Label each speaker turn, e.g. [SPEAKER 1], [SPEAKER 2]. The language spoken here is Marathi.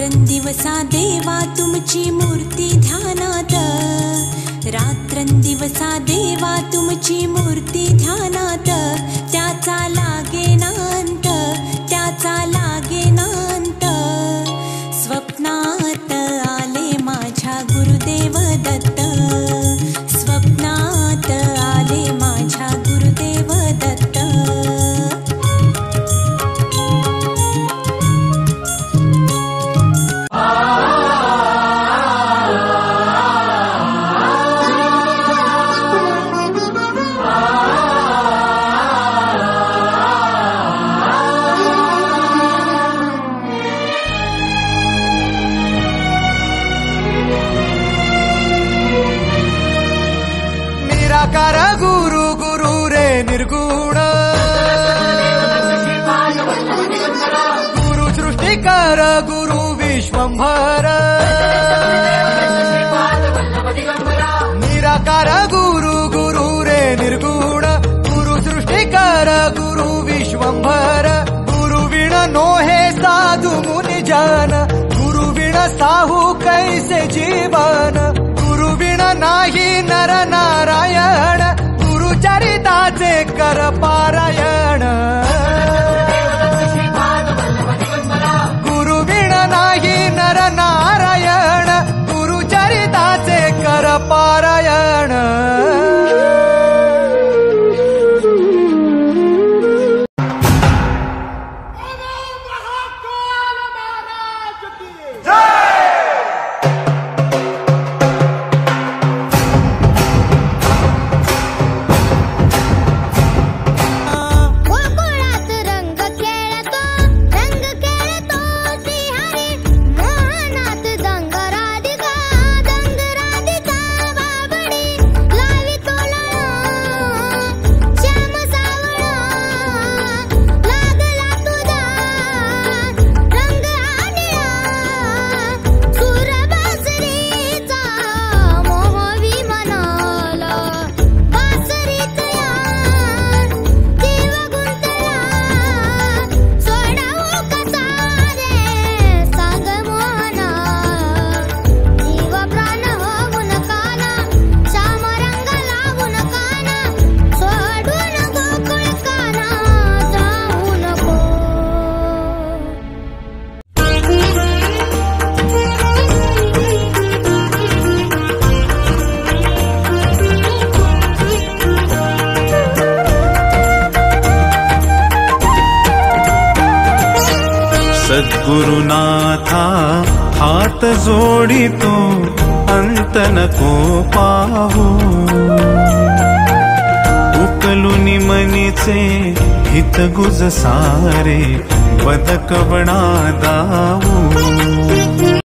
[SPEAKER 1] रात्रंदिवसा देवा तुमची मूर्ती ध्यानात, रात्रंदिवसा देवा तुमची मूर्ती ध्यानात, त्याचा लागेनांत, त्याचा लागेनांत। स्वप्नात आले माझ्या गुरुदेव दत्त, स्वप्नात आले माझ्या गुरुदेव दत्त।
[SPEAKER 2] निराकार गुरु गुरु रे निर्गुण, गुरु सृष्टिकर गुरु विश्वंभर। निराकार गुरु गुरु रे निर्गुण, गुरु सृष्टिकर गुरु विश्वंभर। गुरु विण नोहे साधु मुनि जन, गुरु विण साहू कैसे जीवन। गुरु विण नाही नर नारायण, गुरुचरिताचे कर पारायण। गुरु विण नाही नर नारायण, गुरुचरिताचे कर पारायण।
[SPEAKER 3] सद्गुरुनाथा हात जोडितो अंत नको पाहू, उकलुनी मनीचे हित गुज सारे बदकवणा दाऊ।